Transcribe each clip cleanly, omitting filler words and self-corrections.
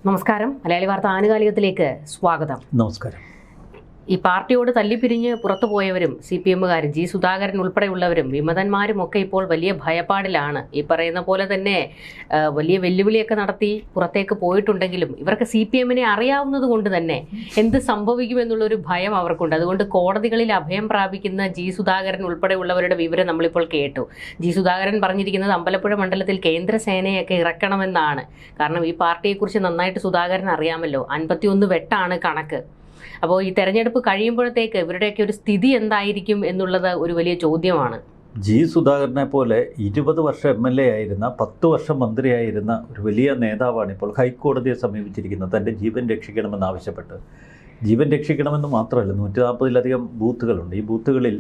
നമസ്കാരം. മലയാളി വാർത്ത ആനുകാലികത്തിലേക്ക് സ്വാഗതം. നമസ്കാരം. ഈ പാർട്ടിയോട് തല്ലിപ്പിരിഞ്ഞ് പുറത്തു പോയവരും CPM-കാരും ജി സുധാകരൻ ഉൾപ്പെടെയുള്ളവരും വിമതന്മാരും ഒക്കെ ഇപ്പോൾ വലിയ ഭയപ്പാടിലാണ്. ഈ പറയുന്ന പോലെ തന്നെ വലിയ വെല്ലുവിളിയൊക്കെ നടത്തി പുറത്തേക്ക് പോയിട്ടുണ്ടെങ്കിലും ഇവർക്ക് CPM-നെ അറിയാവുന്നത് കൊണ്ട് തന്നെ എന്ത് സംഭവിക്കുമെന്നുള്ളൊരു ഭയം അവർക്കുണ്ട്. അതുകൊണ്ട് കോടതികളിൽ അഭയം പ്രാപിക്കുന്ന ജി സുധാകരൻ ഉൾപ്പെടെയുള്ളവരുടെ വിവരം നമ്മളിപ്പോൾ കേട്ടു. ജി സുധാകരൻ പറഞ്ഞിരിക്കുന്നത് അമ്പലപ്പുഴ മണ്ഡലത്തിൽ കേന്ദ്രസേനയൊക്കെ ഇറക്കണമെന്നാണ്. കാരണം ഈ പാർട്ടിയെക്കുറിച്ച് നന്നായിട്ട് സുധാകരൻ അറിയാമല്ലോ. 51 വെട്ടാണ് കണക്ക്. അപ്പോൾ ഈ തെരഞ്ഞെടുപ്പ് കഴിയുമ്പോഴത്തേക്ക് ഇവരുടെയൊക്കെ ഒരു സ്ഥിതി എന്തായിരിക്കും എന്നുള്ളത് ഒരു വലിയ ചോദ്യമാണ്. ജി സുധാകരനെ പോലെ 20 വർഷം MLA ആയിരുന്ന, 10 വർഷം മന്ത്രിയായിരുന്ന ഒരു വലിയ നേതാവാണ് ഇപ്പോൾ ഹൈക്കോടതിയെ സമീപിച്ചിരിക്കുന്നത്. തൻ്റെ ജീവൻ രക്ഷിക്കണമെന്ന് ആവശ്യപ്പെട്ട്. ജീവൻ രക്ഷിക്കണമെന്ന് മാത്രമല്ല, 140-ലധികം ബൂത്തുകളുണ്ട്. ഈ ബൂത്തുകളിൽ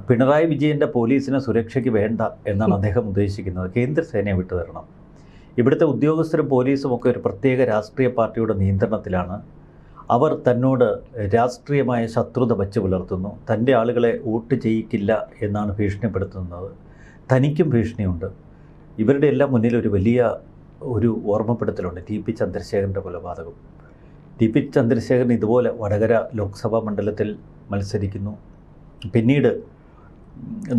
പിണറായി വിജയൻ്റെ പോലീസിന് സുരക്ഷയ്ക്ക് വേണ്ട എന്നാണ് അദ്ദേഹം ഉദ്ദേശിക്കുന്നത്. കേന്ദ്രസേനയെ വിട്ടുതരണം. ഇവിടുത്തെ ഉദ്യോഗസ്ഥരും പോലീസും ഒക്കെ ഒരു പ്രത്യേക രാഷ്ട്രീയ പാർട്ടിയുടെ നിയന്ത്രണത്തിലാണ്. അവർ തന്നോട് രാഷ്ട്രീയമായ ശത്രുത വച്ച് പുലർത്തുന്നു. തൻ്റെ ആളുകളെ വോട്ട് ചെയ്യിക്കില്ല എന്നാണ് ഭീഷണിപ്പെടുത്തുന്നത്. തനിക്കും ഭീഷണിയുണ്ട്. ഇവരുടെ എല്ലാം മുന്നിൽ ഒരു വലിയ ഓർമ്മപ്പെടുത്തലുണ്ട്. TP ചന്ദ്രശേഖരൻ്റെ കൊലപാതകം. TP ചന്ദ്രശേഖരൻ ഇതുപോലെ വടകര ലോക്സഭാ മണ്ഡലത്തിൽ മത്സരിക്കുന്നു. പിന്നീട്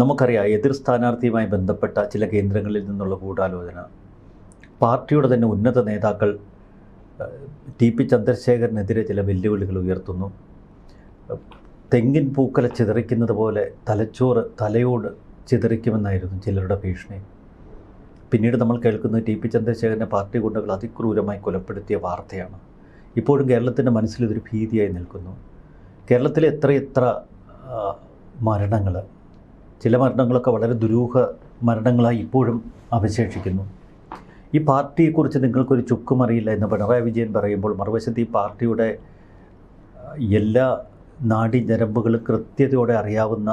നമുക്കറിയാം, എതിർ സ്ഥാനാർത്ഥിയുമായി ബന്ധപ്പെട്ട ചില കേന്ദ്രങ്ങളിൽ നിന്നുള്ള ഗൂഢാലോചന. പാർട്ടിയുടെ തന്നെ ഉന്നത നേതാക്കൾ TP ചന്ദ്രശേഖരനെതിരെ ചില വെല്ലുവിളികൾ ഉയർത്തുന്നു. തെങ്ങിൻ പൂക്കല ചിതറിക്കുന്നത് പോലെ തലയോട് ചിതറിക്കുമെന്നായിരുന്നു ചിലരുടെ ഭീഷണി. പിന്നീട് നമ്മൾ കേൾക്കുന്നത് TP ചന്ദ്രശേഖരനെ പാർട്ടി ഗുണ്ടകൾ അതിക്രൂരമായി കൊലപ്പെടുത്തിയ വാർത്തയാണ്. ഇപ്പോഴും കേരളത്തിൻ്റെ മനസ്സിൽ ഇതൊരു ഭീതിയായി നിൽക്കുന്നു. കേരളത്തിലെ എത്ര മരണങ്ങൾ, ചില മരണങ്ങളൊക്കെ വളരെ ദുരൂഹ മരണങ്ങളായി ഇപ്പോഴും അവശേഷിക്കുന്നു. ഈ പാർട്ടിയെക്കുറിച്ച് നിങ്ങൾക്കൊരു ചുക്കും അറിയില്ല എന്ന് പിണറായി വിജയൻ പറയുമ്പോൾ, മറുവശത്ത് ഈ പാർട്ടിയുടെ എല്ലാ നാഡീഞരമ്പുകളും കൃത്യതയോടെ അറിയാവുന്ന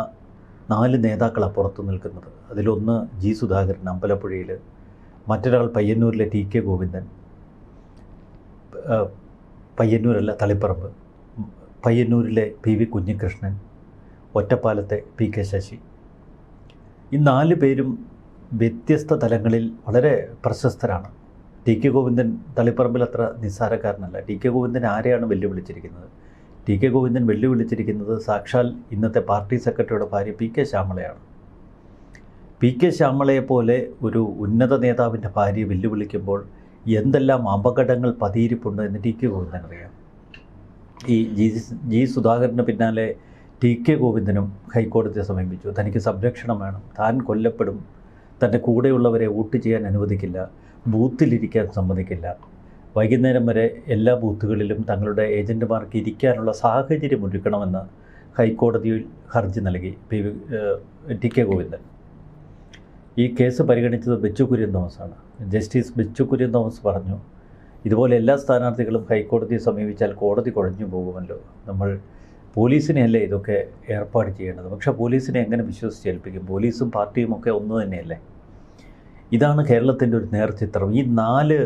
4 നേതാക്കളാണ് പുറത്തു നിൽക്കുന്നത്. അതിലൊന്ന് ജി സുധാകരൻ അമ്പലപ്പുഴയിൽ, മറ്റൊരാൾ പയ്യന്നൂരിലെ TK Govindan, പയ്യന്നൂരല്ല Taliparamba, പയ്യന്നൂരിലെ PV Kunhikrishnan, ഒറ്റപ്പാലത്തെ PK Sasi. ഈ 4 പേരും വ്യത്യസ്ത തലങ്ങളിൽ വളരെ പ്രശസ്തരാണ്. TK ഗോവിന്ദൻ തളിപ്പറമ്പിൽ അത്ര നിസ്സാരക്കാരനല്ല. TK ഗോവിന്ദൻ ആരെയാണ് വെല്ലുവിളിച്ചിരിക്കുന്നത്? TK ഗോവിന്ദൻ വെല്ലുവിളിച്ചിരിക്കുന്നത് സാക്ഷാൽ ഇന്നത്തെ പാർട്ടി സെക്രട്ടറിയുടെ ഭാര്യ PK ശ്യാമളയാണ്. PK ശ്യാമളയെപ്പോലെ ഒരു ഉന്നത നേതാവിൻ്റെ ഭാര്യയെ വെല്ലുവിളിക്കുമ്പോൾ എന്തെല്ലാം അപകടങ്ങൾ പതിയിരിപ്പുണ്ട് എന്ന് TK ഗോവിന്ദൻ അറിയാം. ഈ ജി സുധാകരന് പിന്നാലെ TK ഗോവിന്ദനും ഹൈക്കോടതിയെ സമീപിച്ചു. തനിക്ക് സംരക്ഷണം വേണം, താൻ കൊല്ലപ്പെടും, തൻ്റെ കൂടെയുള്ളവരെ വോട്ട് ചെയ്യാൻ അനുവദിക്കില്ല, ബൂത്തിലിരിക്കാൻ സമ്മതിക്കില്ല, വൈകുന്നേരം വരെ എല്ലാ ബൂത്തുകളിലും തങ്ങളുടെ ഏജൻറ്റുമാർക്ക് ഇരിക്കാനുള്ള സാഹചര്യം ഒരുക്കണമെന്ന് ഹൈക്കോടതിയിൽ ഹർജി നൽകി TK ഗോവിന്ദൻ. ഈ കേസ് പരിഗണിച്ചത് ബെച്ചു കുര്യൻ തോമസാണ്. ജസ്റ്റിസ് ബെച്ചു കുര്യൻ തോമസ് പറഞ്ഞു, ഇതുപോലെ എല്ലാ സ്ഥാനാർത്ഥികളും ഹൈക്കോടതിയെ സമീപിച്ചാൽ കോടതി കുഴഞ്ഞു പോകുമല്ലോ, നമ്മൾ പോലീസിനെയല്ലേ ഇതൊക്കെ ഏർപ്പാട് ചെയ്യേണ്ടത്. പക്ഷേ പോലീസിനെ എങ്ങനെ വിശ്വസിച്ചേൽപ്പിക്കും? പോലീസും പാർട്ടിയും ഒക്കെ ഒന്ന് തന്നെയല്ലേ. ഇതാണ് കേരളത്തിൻ്റെ ഒരു നേർചിത്രം. ഈ 4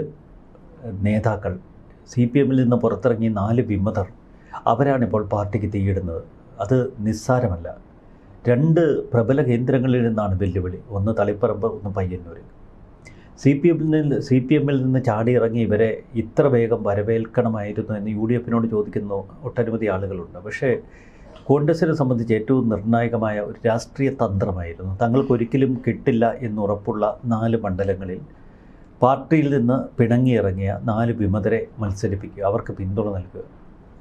നേതാക്കൾ, CPM-ൽ നിന്ന് പുറത്തിറങ്ങിയ 4 വിമതർ, അവരാണിപ്പോൾ പാർട്ടിക്ക് തീയിടുന്നത്. അത് നിസ്സാരമല്ല. 2 പ്രബല കേന്ദ്രങ്ങളിൽ നിന്നാണ് വെല്ലുവിളി. ഒന്ന് തളിപ്പറമ്പ്, ഒന്ന് പയ്യന്നൂർ. CPM-ൽ നിന്ന് ചാടിയിറങ്ങി ഇവരെ ഇത്ര വേഗം വരവേൽക്കണമായിരുന്നു എന്ന് UDF-നോട് ചോദിക്കുന്ന ഒട്ടനവധി ആളുകളുണ്ട്. പക്ഷേ കോൺഗ്രസിനെ സംബന്ധിച്ച് ഏറ്റവും നിർണായകമായ ഒരു രാഷ്ട്രീയ തന്ത്രമായിരുന്നു തങ്ങൾക്കൊരിക്കലും കിട്ടില്ല എന്നുറപ്പുള്ള 4 മണ്ഡലങ്ങളിൽ പാർട്ടിയിൽ നിന്ന് പിണങ്ങിയിറങ്ങിയ 4 വിമതരെ മത്സരിപ്പിക്കുക, അവർക്ക് പിന്തുണ നൽകുക.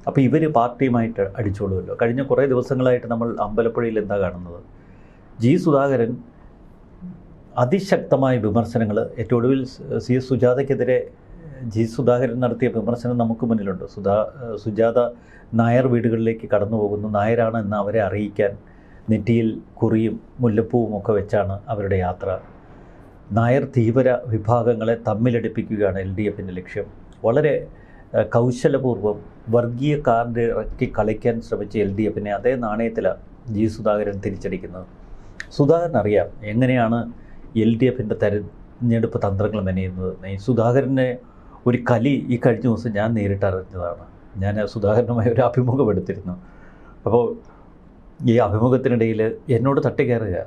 അപ്പോൾ ഇവർ പാർട്ടിയുമായിട്ട് അടിച്ചോളുമല്ലോ. കഴിഞ്ഞ കുറേ ദിവസങ്ങളായിട്ട് നമ്മൾ അമ്പലപ്പുഴയിൽ എന്താ കാണുന്നത്? ജി സുധാകരൻ അതിശക്തമായ വിമർശനങ്ങൾ. ഏറ്റവും ഒടുവിൽ CS സുജാതയ്ക്കെതിരെ ജി സുധാകരൻ നടത്തിയ വിമർശനം നമുക്ക് മുന്നിലുണ്ട്. സുജാത നായർ വീടുകളിലേക്ക് കടന്നു പോകുന്നു. നായരാണ് എന്ന് അവരെ അറിയിക്കാൻ നെറ്റിയിൽ കുറിയും മുല്ലപ്പൂവും ഒക്കെ വെച്ചാണ് അവരുടെ യാത്ര. നായർ തീവ്ര വിഭാഗങ്ങളെ തമ്മിലടിപ്പിക്കുകയാണ് LDF-ൻ്റെ ലക്ഷ്യം. വളരെ കൗശലപൂർവ്വം വർഗീയ കാർഡ് ഇറക്കി കളിക്കാൻ ശ്രമിച്ച LDF-നെ അതേ നാണയത്തിലാണ് ജി സുധാകരൻ തിരിച്ചടിക്കുന്നത്. സുധാകരൻ അറിയാം എങ്ങനെയാണ് LDF-ൻ്റെ തെരഞ്ഞെടുപ്പ് തന്ത്രങ്ങൾ മെനയുന്നത്. ഈ സുധാകരനെ ഒരു കലി ഈ കഴിഞ്ഞ ദിവസം ഞാൻ നേരിട്ട് അറിഞ്ഞതാണ്. ഞാൻ സുധാകരനുമായി ഒരു അഭിമുഖം എടുത്തിരുന്നു. അപ്പോൾ ഈ അഭിമുഖത്തിനിടയിൽ എന്നോട് തട്ടിക്കയറുക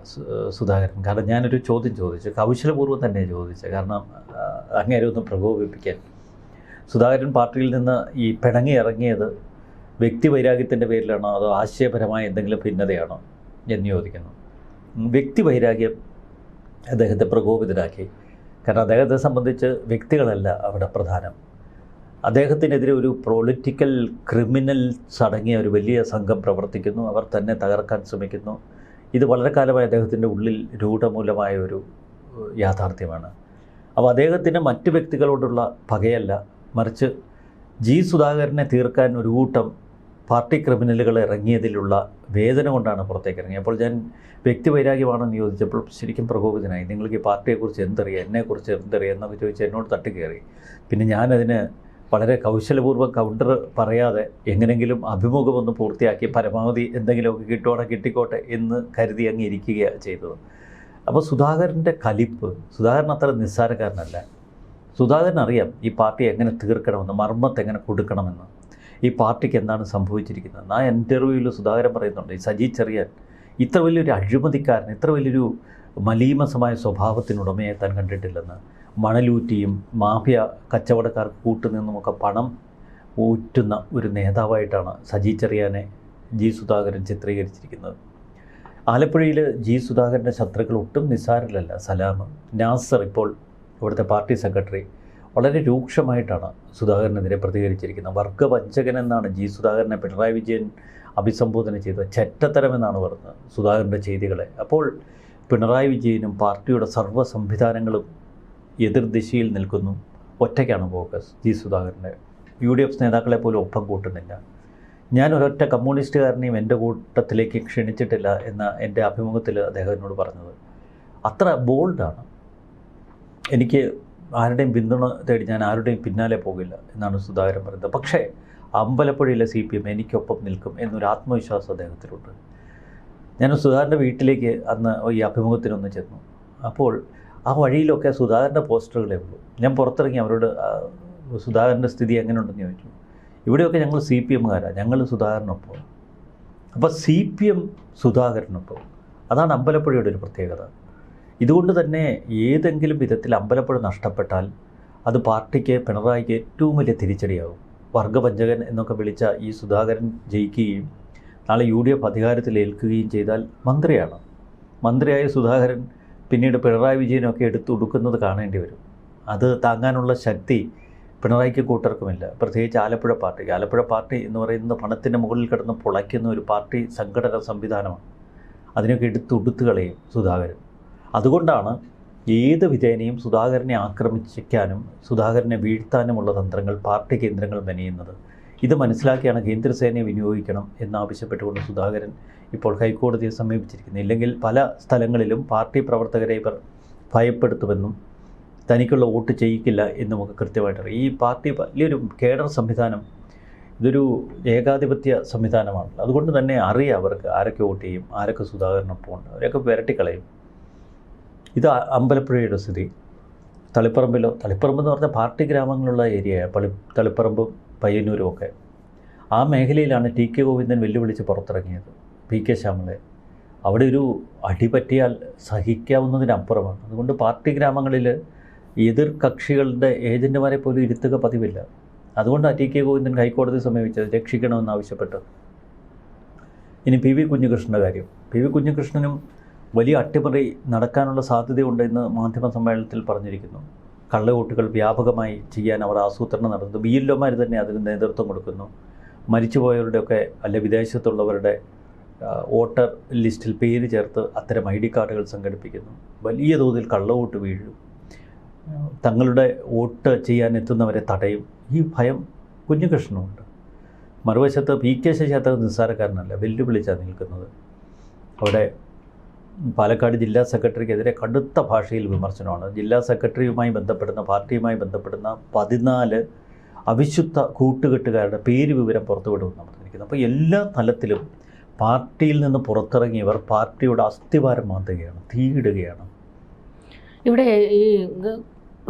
സുധാകരൻ. കാരണം ഞാനൊരു ചോദ്യം ചോദിച്ചു, കൗശലപൂർവ്വം തന്നെ ചോദിച്ചു. കാരണം അങ്ങേരെ ഒന്ന് പ്രകോപിപ്പിക്കാൻ. സുധാകരൻ പാർട്ടിയിൽ നിന്ന് ഈ പിണങ്ങി ഇറങ്ങിയത് വ്യക്തിവൈരാഗ്യത്തിൻ്റെ പേരിലാണോ അതോ ആശയപരമായ എന്തെങ്കിലും ഭിന്നതയാണോ എന്ന് ചോദിക്കുന്നു. വ്യക്തിവൈരാഗ്യം അദ്ദേഹത്തെ പ്രകോപിതരാക്കി. കാരണം അദ്ദേഹത്തെ സംബന്ധിച്ച് വ്യക്തികളല്ല അവിടെ പ്രധാനം. അദ്ദേഹത്തിനെതിരെ ഒരു പൊളിറ്റിക്കൽ ക്രിമിനൽസ് അടങ്ങിയ ഒരു വലിയ സംഘം പ്രവർത്തിക്കുന്നു. അവർ തന്നെ തകർക്കാൻ ശ്രമിക്കുന്നു. ഇത് വളരെ കാലമായി അദ്ദേഹത്തിൻ്റെ ഉള്ളിൽ രൂഢമൂലമായ ഒരു യാഥാർത്ഥ്യമാണ്. അപ്പോൾ അദ്ദേഹത്തിന് മറ്റ് വ്യക്തികളോടുള്ള പകയല്ല, മറിച്ച് ജി സുധാകരനെ തീർക്കാൻ ഒരു കൂട്ടം പാർട്ടി ക്രിമിനലുകൾ ഇറങ്ങിയതിലുള്ള വേദന കൊണ്ടാണ് പുറത്തേക്ക് ഇറങ്ങിയത്. അപ്പോൾ ഞാൻ വ്യക്തിവൈരാഗ്യമാണെന്ന് ചോദിച്ചപ്പോൾ ശരിക്കും പ്രകോപിതനായി. നിങ്ങൾക്ക് ഈ പാർട്ടിയെക്കുറിച്ച് എന്തറിയാം, എന്നെക്കുറിച്ച് എന്തറിയാം എന്നൊക്കെ ചോദിച്ച് എന്നോട് തട്ടിക്കയറി. പിന്നെ ഞാനതിന് വളരെ കൗശലപൂർവ്വം കൗണ്ടർ പറയാതെ എങ്ങനെങ്കിലും അഭിമുഖമൊന്ന് പൂർത്തിയാക്കി പരമാവധി എന്തെങ്കിലുമൊക്കെ കിട്ടിക്കോട്ടെ എന്ന് കരുതി അങ്ങ് ഇരിക്കുകയാണ് ചെയ്തത്. അപ്പോൾ സുധാകരൻ്റെ കലിപ്പ്, സുധാകരൻ അത്ര നിസ്സാരക്കാരനല്ല. സുധാകരൻ അറിയാം ഈ പാർട്ടി എങ്ങനെ തീർക്കണമെന്ന്, മർമ്മത്ത് എങ്ങനെ കൊടുക്കണമെന്ന്, ഈ പാർട്ടിക്ക് എന്താണ് സംഭവിച്ചിരിക്കുന്നത്. ആ ഇൻ്റർവ്യൂവിൽ സുധാകരൻ പറയുന്നുണ്ട്, ഈ സജി ചെറിയാൻ ഇത്ര വലിയൊരു അഴിമതിക്കാരൻ, ഇത്ര വലിയൊരു മലീമസമായ സ്വഭാവത്തിനുടമയെ താൻ കണ്ടിട്ടില്ലെന്ന്. മണലൂറ്റിയും മാഫിയ കച്ചവടക്കാർക്ക് കൂട്ടുനിന്നുമൊക്കെ പണം ഊറ്റുന്ന ഒരു നേതാവായിട്ടാണ് സജി ചെറിയാനെ ജി സുധാകരൻ ചിത്രീകരിച്ചിരിക്കുന്നത്. ആലപ്പുഴയിൽ ജി സുധാകരൻ്റെ ശത്രുക്കൾ ഒട്ടും നിസ്സാരരല്ല. സലാം, നാസർ, ഇപ്പോൾ ഇവിടുത്തെ പാർട്ടി സെക്രട്ടറി, വളരെ രൂക്ഷമായിട്ടാണ് സുധാകരനെതിരെ പ്രതികരിച്ചിരിക്കുന്നത്. വർഗവഞ്ചകൻ എന്നാണ് ജി സുധാകരനെ പിണറായി വിജയൻ അഭിസംബോധന ചെയ്തത്. ചെറ്റത്തരമെന്നാണ് പറഞ്ഞത് സുധാകരൻ്റെ ചെയ്തികളെ. അപ്പോൾ പിണറായി വിജയനും പാർട്ടിയുടെ സർവ്വ സംവിധാനങ്ങളും എതിർദിശയിൽ നിൽക്കുന്നു. ഒറ്റയ്ക്കാണ് ഫോക്കസ് ജി സുധാകരൻ്റെ. UDF നേതാക്കളെ പോലും ഒപ്പം കൂട്ടുന്നില്ല. ഞാൻ ഒരൊറ്റ കമ്മ്യൂണിസ്റ്റുകാരനെയും എൻ്റെ കൂട്ടത്തിലേക്ക് ക്ഷണിച്ചിട്ടില്ല എന്ന എൻ്റെ അഭിമുഖത്തിൽ അദ്ദേഹം എന്നോട് പറഞ്ഞത്. അത്ര ബോൾഡാണ്. എനിക്ക് ആരുടെയും പിന്തുണ തേടി ഞാൻ ആരുടെയും പിന്നാലെ പോകില്ല എന്നാണ് സുധാകരൻ പറയുന്നത്. പക്ഷേ അമ്പലപ്പുഴയിലെ CPM എനിക്കൊപ്പം നിൽക്കും എന്നൊരു ആത്മവിശ്വാസം അദ്ദേഹത്തിലുണ്ട്. ഞാൻ സുധാകരൻ്റെ വീട്ടിലേക്ക് അന്ന് ഈ അഭിമുഖത്തിനൊന്ന് ചെന്നു. അപ്പോൾ ആ വഴിയിലൊക്കെ സുധാകരൻ്റെ പോസ്റ്ററുകളേ ഉള്ളൂ. ഞാൻ പുറത്തിറങ്ങി അവരോട് സുധാകരൻ്റെ സ്ഥിതി എങ്ങനെയുണ്ടെന്ന് ചോദിച്ചു. ഇവിടെയൊക്കെ ഞങ്ങൾ CPMകാരാണ്, ഞങ്ങൾ സുധാകരനൊപ്പം. അപ്പോൾ CPM സുധാകരനൊപ്പം, അതാണ് അമ്പലപ്പുഴയുടെ ഒരു പ്രത്യേകത. ഇതുകൊണ്ട് തന്നെ ഏതെങ്കിലും വിധത്തിൽ അമ്പലപ്പുഴ നഷ്ടപ്പെട്ടാൽ അത് പാർട്ടിക്ക്, പിണറായിക്ക് ഏറ്റവും വലിയ തിരിച്ചടിയാകും. വർഗപഞ്ചകൻ എന്നൊക്കെ വിളിച്ച ഈ സുധാകരൻ ജയിക്കുകയും നാളെ UDF അധികാരത്തിൽ ഏൽക്കുകയും ചെയ്താൽ മന്ത്രിയാണ്. മന്ത്രിയായ സുധാകരൻ പിന്നീട് പിണറായി വിജയനൊക്കെ എടുത്തുടുക്കുന്നത് കാണേണ്ടി വരും. അത് താങ്ങാനുള്ള ശക്തി പിണറായിക്ക് കൂട്ടർക്കുമില്ല, പ്രത്യേകിച്ച് ആലപ്പുഴ പാർട്ടി. ആലപ്പുഴ പാർട്ടി എന്ന് പറയുന്നത് പണത്തിൻ്റെ മുകളിൽ കിടന്ന് പൊളയ്ക്കുന്ന ഒരു പാർട്ടി സംഘടന സംവിധാനമാണ്. അതിനൊക്കെ എടുത്തുടുത്ത് കളയും സുധാകരൻ. അതുകൊണ്ടാണ് ഏത് വിധേനയും സുധാകരനെ ആക്രമിക്കാനും സുധാകരനെ വീഴ്ത്താനുമുള്ള തന്ത്രങ്ങൾ പാർട്ടി കേന്ദ്രങ്ങൾ മെനയുന്നത്. ഇത് മനസ്സിലാക്കിയാണ് കേന്ദ്രസേനയെ വിനിയോഗിക്കണം എന്നാവശ്യപ്പെട്ടുകൊണ്ട് സുധാകരൻ ഇപ്പോൾ ഹൈക്കോടതിയെ സമീപിച്ചിരിക്കുന്നത്. ഇല്ലെങ്കിൽ പല സ്ഥലങ്ങളിലും പാർട്ടി പ്രവർത്തകരെ ഇവർ ഭയപ്പെടുത്തുമെന്നും തനിക്കുള്ള വോട്ട് ചെയ്യിക്കില്ല എന്നുമൊക്കെ കൃത്യമായിട്ടറിയാം. ഈ പാർട്ടി വലിയൊരു കേഡർ സംവിധാനം, ഇതൊരു ഏകാധിപത്യ സംവിധാനമാണ്. അതുകൊണ്ട് തന്നെ അറിയാം അവർക്ക് ആരൊക്കെ വോട്ട് ചെയ്യും, ആരൊക്കെ സുധാകരനൊപ്പം ഉണ്ട്, അവരൊക്കെ വിരട്ടിക്കളയും. ഇത് അമ്പലപ്പുഴയുടെ സ്ഥിതി. തളിപ്പറമ്പെന്ന് പറഞ്ഞാൽ പാർട്ടി ഗ്രാമങ്ങളുള്ള ഏരിയയാണ് തളിപ്പറമ്പും പയ്യന്നൂരും ഒക്കെ. ആ മേഖലയിലാണ് TK ഗോവിന്ദൻ വെല്ലുവിളിച്ച് പുറത്തിറങ്ങിയത് PK ശ്യാമളെ. അവിടെ ഒരു അടിപറ്റിയാൽ സഹിക്കാവുന്നതിനപ്പുറമാണ്. അതുകൊണ്ട് പാർട്ടി ഗ്രാമങ്ങളിൽ എതിർ കക്ഷികളുടെ ഏജൻറ്റുമാരെ പോലും ഇരുത്തുക പതിവില്ല. അതുകൊണ്ടാണ് TK ഗോവിന്ദൻ ഹൈക്കോടതി സമീപിച്ചത്, രക്ഷിക്കണമെന്നാവശ്യപ്പെട്ട്. ഇനി PV കുഞ്ഞികൃഷ്ണൻ്റെ കാര്യം. PV കുഞ്ഞികൃഷ്ണനും വലിയ അട്ടിമറി നടക്കാനുള്ള സാധ്യതയുണ്ടെന്ന് മാധ്യമ സമ്മേളനത്തിൽ പറഞ്ഞിരിക്കുന്നു. കള്ളവോട്ടുകൾ വ്യാപകമായി ചെയ്യാൻ അവർ ആസൂത്രണം നടത്തുന്നു. BLOമാർ തന്നെ അതിന് നേതൃത്വം കൊടുക്കുന്നു. മരിച്ചുപോയവരുടെയൊക്കെ അല്ലെ വിദേശത്തുള്ളവരുടെ വോട്ടർ ലിസ്റ്റിൽ പേര് ചേർത്ത് അത്തരം ID കാർഡുകൾ സംഘടിപ്പിക്കുന്നു. വലിയ തോതിൽ കള്ളവോട്ട് വീഴും. തങ്ങളുടെ വോട്ട് ചെയ്യാൻ എത്തുന്നവരെ തടയും. ഈ ഭയം കുഞ്ഞികൃഷ്ണനുണ്ട്. മറുവശത്ത് PK ശശി അത്ര നിസ്സാരക്കാരനല്ല, വെല്ലുവിളിച്ചാണ് നിൽക്കുന്നത്. അവിടെ പാലക്കാട് ജില്ലാ സെക്രട്ടറിക്കെതിരെ കടുത്ത ഭാഷയിൽ വിമർശനമാണ്. ജില്ലാ സെക്രട്ടറിയുമായി ബന്ധപ്പെടുന്ന, പാർട്ടിയുമായി ബന്ധപ്പെടുന്ന 14 അവിശുദ്ധ കൂട്ടുകെട്ടുകാരുടെ പേര് വിവരം പുറത്തുവിടുമെന്ന് പറഞ്ഞിരിക്കുന്നത്. അപ്പോൾ എല്ലാ തലത്തിലും പാർട്ടിയിൽ നിന്ന് പുറത്തിറങ്ങിയവർ പാർട്ടിയുടെ അസ്ഥിവാരം മാറ്റുകയാണ്, തീയിടുകയാണ്. ഇവിടെ ഈ